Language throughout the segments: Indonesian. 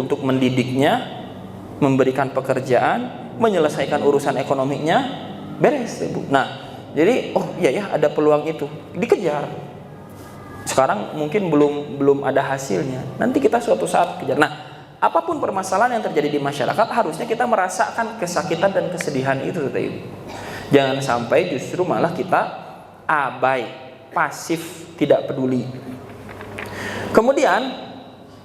untuk mendidiknya, memberikan pekerjaan, menyelesaikan urusan ekonominya, beres Ibu. Nah, jadi oh iya ya ada peluang itu, dikejar. Sekarang mungkin belum ada hasilnya. Nanti kita suatu saat kejar. Nah, apapun permasalahan yang terjadi di masyarakat, harusnya kita merasakan kesakitan dan kesedihan itu, Ibu. Jangan sampai justru malah kita abai, pasif, tidak peduli. Kemudian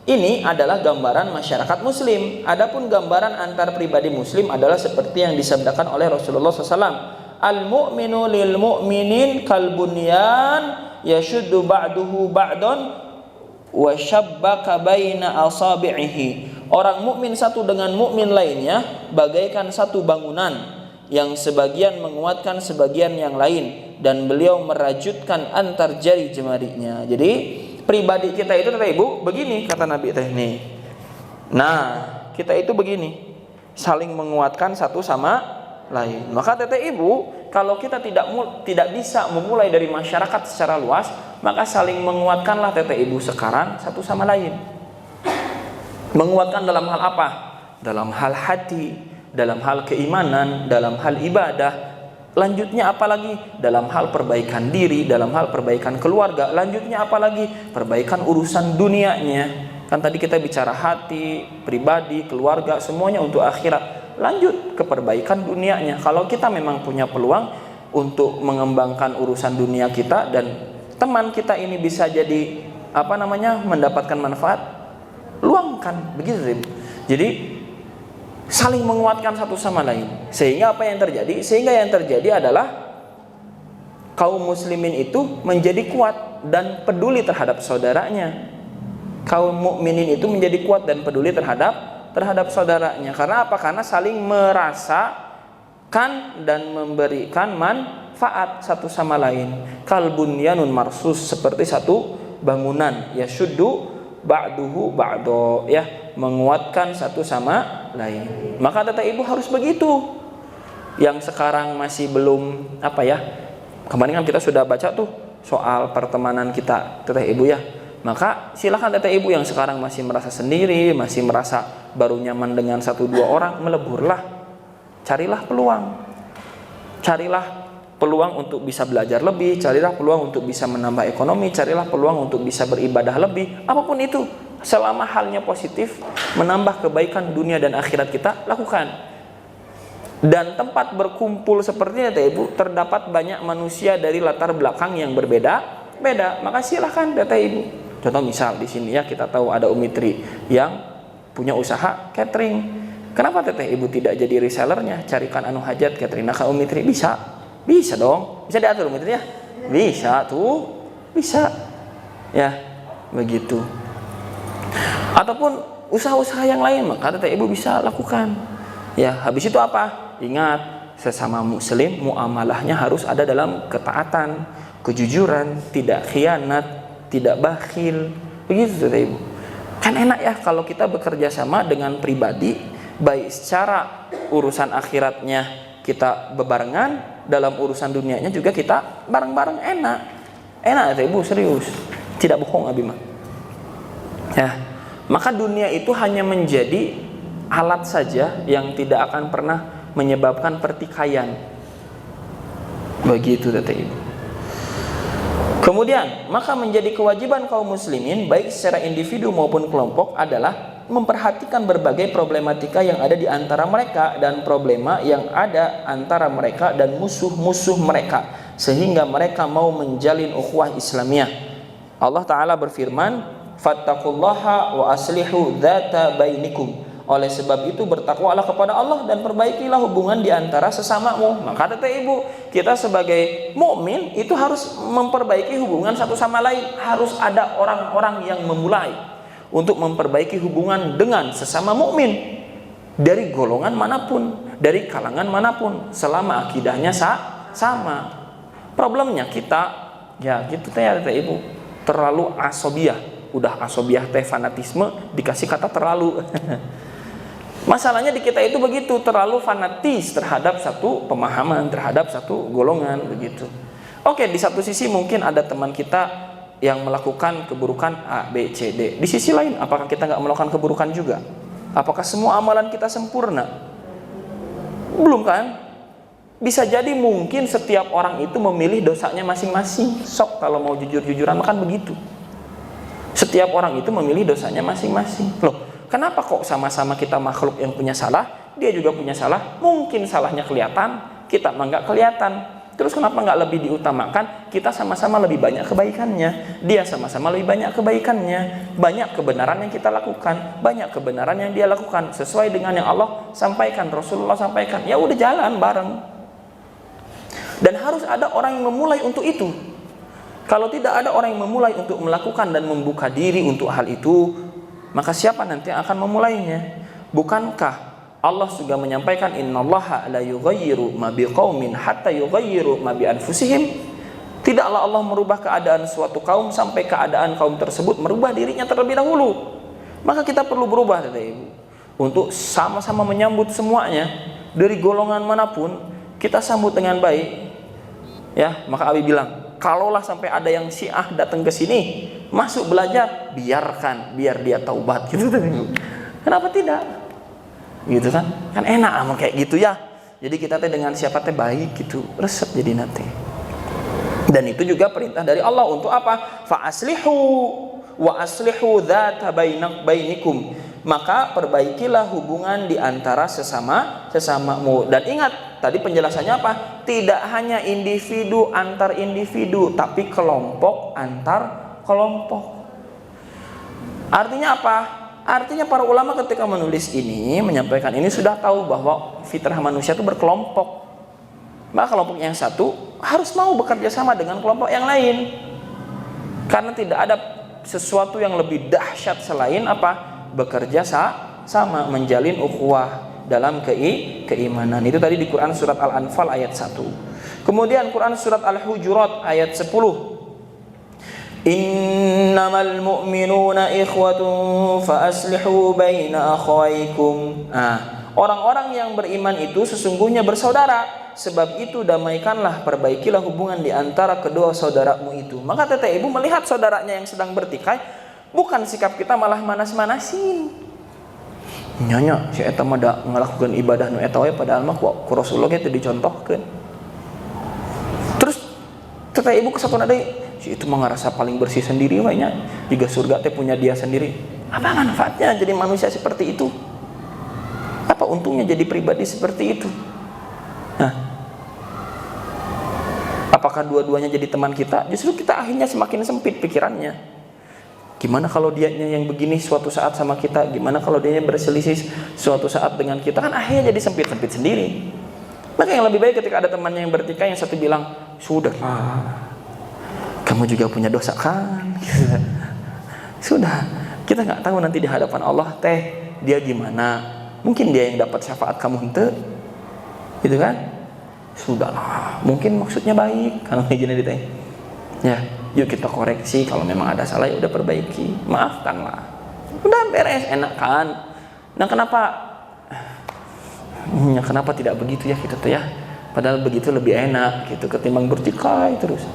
ini adalah gambaran masyarakat muslim. Adapun gambaran antar pribadi muslim adalah seperti yang disabdakan oleh Rasulullah SAW. Al-mu'minu lil mu'minin kal bunyan yashuddu ba'duhu ba'dan wa shabbaka baina asabi'ihi. Orang mukmin satu dengan mukmin lainnya bagaikan satu bangunan yang sebagian menguatkan sebagian yang lain, dan beliau merajutkan antar jari jemarinya. Jadi pribadi kita itu kata Ibu begini, kata Nabi teh nih. Nah, kita itu begini, saling menguatkan satu sama lain. Maka teteh Ibu, kalau kita tidak bisa memulai dari masyarakat secara luas, maka saling menguatkanlah teteh Ibu sekarang satu sama lain. Menguatkan dalam hal apa? Dalam hal hati, dalam hal keimanan, dalam hal ibadah. Lanjutnya apalagi? Dalam hal perbaikan diri, dalam hal perbaikan keluarga. Lanjutnya apalagi? Perbaikan urusan dunianya. Kan tadi kita bicara hati, pribadi, keluarga, semuanya untuk akhirat. Lanjut ke perbaikan dunianya. Kalau kita memang punya peluang untuk mengembangkan urusan dunia kita dan teman kita ini bisa jadi mendapatkan manfaat, luangkan, begitu. Jadi saling menguatkan satu sama lain. Sehingga apa yang terjadi? Sehingga yang terjadi adalah kaum muslimin itu menjadi kuat dan peduli terhadap saudaranya. Kaum mukminin itu menjadi kuat dan peduli terhadap saudaranya. Karena apa? Karena saling merasakan dan memberikan manfaat satu sama lain. Kal bunyanun marsus, seperti satu bangunan, yashuddu ba'duhu ba'do, ya, menguatkan satu sama lain. Maka teteh Ibu harus begitu. Yang sekarang masih belum kemarin kan kita sudah baca tuh soal pertemanan kita, teteh Ibu ya. Maka silakan teteh Ibu yang sekarang masih merasa sendiri, masih merasa baru nyaman dengan 1-2 orang, meleburlah. Carilah peluang untuk bisa belajar lebih, carilah peluang untuk bisa menambah ekonomi, carilah peluang untuk bisa beribadah lebih. Apapun itu, selama halnya positif, menambah kebaikan dunia dan akhirat kita, lakukan. Dan tempat berkumpul seperti ini, Ibu, terdapat banyak manusia dari latar belakang yang berbeda-beda. Maka silahkan, Ibu. Contoh misal di sini ya, kita tahu ada Umi Tri yang punya usaha catering. Kenapa teteh Ibu tidak jadi resellernya? Carikan hajat catering ke Umi Tri. Bisa dong, bisa diatur Umi Tri ya. Bisa ya, begitu. Ataupun usaha-usaha yang lain, maka teteh Ibu bisa lakukan. Ya, habis itu apa? Ingat, sesama muslim muamalahnya harus ada dalam ketaatan, kejujuran, tidak khianat, tidak bakhil. Begitu teteh Ibu. Kan enak ya kalau kita bekerja sama dengan pribadi, baik secara urusan akhiratnya kita bebarengan, dalam urusan dunianya juga kita bareng-bareng, enak teteh Ibu, serius, tidak bohong abi mah. Ya, maka dunia itu hanya menjadi alat saja yang tidak akan pernah menyebabkan pertikaian. Begitu teteh Ibu. Kemudian, maka menjadi kewajiban kaum muslimin baik secara individu maupun kelompok adalah memperhatikan berbagai problematika yang ada di antara mereka dan problema yang ada antara mereka dan musuh-musuh mereka, sehingga mereka mau menjalin ukhuwah Islamiyah. Allah Ta'ala berfirman, fattaqullaha wa aslihu dzata bainikum. Oleh sebab itu bertakwalah kepada Allah dan perbaikilah hubungan di antara sesamamu. Maka teteh Ibu, kita sebagai mukmin itu harus memperbaiki hubungan satu sama lain. Harus ada orang-orang yang memulai untuk memperbaiki hubungan dengan sesama mukmin dari golongan manapun, dari kalangan manapun, selama akidahnya sama. Problemnya kita ya gitu teteh Ibu, terlalu asobiah. Udah asobiah teh fanatisme, dikasih kata terlalu. Masalahnya di kita itu begitu, terlalu fanatis terhadap satu pemahaman, terhadap satu golongan, begitu. Oke, di satu sisi mungkin ada teman kita yang melakukan keburukan A, B, C, D. Di sisi lain, apakah kita nggak melakukan keburukan juga? Apakah semua amalan kita sempurna? Belum kan? Bisa jadi mungkin setiap orang itu memilih dosanya masing-masing. Sok kalau mau jujur-jujuran kan begitu. Setiap orang itu memilih dosanya masing-masing. Loh, kenapa kok sama-sama kita makhluk yang punya salah, dia juga punya salah? Mungkin salahnya kelihatan, kita mah nggak kelihatan. Terus kenapa nggak lebih diutamakan? Kita sama-sama lebih banyak kebaikannya, dia sama-sama lebih banyak kebaikannya. Banyak kebenaran yang kita lakukan, banyak kebenaran yang dia lakukan, sesuai dengan yang Allah sampaikan, Rasulullah sampaikan. Ya udah, jalan bareng. Dan harus ada orang yang memulai untuk itu. Kalau tidak ada orang yang memulai untuk melakukan dan membuka diri untuk hal itu, maka siapa nanti yang akan memulainya? Bukankah Allah juga menyampaikan, innallaha la yughayyiru ma biqaumin hatta yughayyiru ma bi anfusihim? Tidaklah Allah merubah keadaan suatu kaum sampai keadaan kaum tersebut merubah dirinya terlebih dahulu. Maka kita perlu berubah, Bapak Ibu, untuk sama-sama menyambut semuanya. Dari golongan manapun kita sambut dengan baik. Ya, maka Abi bilang, kalaulah sampai ada yang Syiah datang ke sini, masuk belajar, biarkan, biar dia taubat gitu. Kenapa tidak? Gitu kan? Kan enak amal kayak gitu ya. Jadi kita teh dengan siapa teh baik gitu, resep jadi nanti. Dan itu juga perintah dari Allah untuk apa? Fa aslihu wa aslihu dzata bainikum. Maka perbaikilah hubungan di antara sesamamu. Dan ingat, tadi penjelasannya apa? Tidak hanya individu antar individu, tapi kelompok antar kelompok. Artinya apa? Artinya para ulama ketika menulis ini, menyampaikan ini, sudah tahu bahwa fitrah manusia itu berkelompok. Maka kelompok yang satu harus mau bekerja sama dengan kelompok yang lain. Karena tidak ada sesuatu yang lebih dahsyat selain apa? Bekerja sama, menjalin ukhuwah dalam keimanan. Itu tadi di Quran surat Al-Anfal ayat 1. Kemudian Quran surat Al-Hujurat ayat 10. Innamal mu'minuna ikhwatun fa aslihu baina akhawaykum. Orang-orang yang beriman itu sesungguhnya bersaudara. Sebab itu damaikanlah, perbaikilah hubungan di antara kedua saudaramu itu. Maka teteh ibu melihat saudaranya yang sedang bertikai, bukan sikap kita malah manas-manasin. Nyonya si eta mah da ngalakukeun ibadah nu eta we padahal mah ku Rasulullah teh dicontohkeun. Terus teteh ibu kesatuna deui, si itu mah ngarasa paling bersih sendiri we nya, juga surga teh punya dia sendiri. Apa manfaatnya jadi manusia seperti itu? Apa untungnya jadi pribadi seperti itu? Apakah dua-duanya jadi teman kita? Justru kita akhirnya semakin sempit pikirannya. Gimana kalau dianya yang begini suatu saat sama kita? Gimana kalau dianya berselisih suatu saat dengan kita? Kan akhirnya jadi sempit-sempit sendiri. Maka yang lebih baik ketika ada temannya yang bertikai, yang satu bilang, sudah, kamu juga punya dosa kan? Sudah, kita nggak tahu nanti di hadapan Allah teh dia gimana. Mungkin dia yang dapat syafaat kamu ente, gitu kan? Sudahlah, mungkin maksudnya baik kalau kayak gini ditanya. Ya, yuk kita koreksi, kalau memang ada salah ya udah perbaiki, maafkanlah. Udah beres, enak kan? Nah kenapa tidak begitu ya kita tuh ya? Padahal begitu lebih enak gitu ketimbang bertikai terus.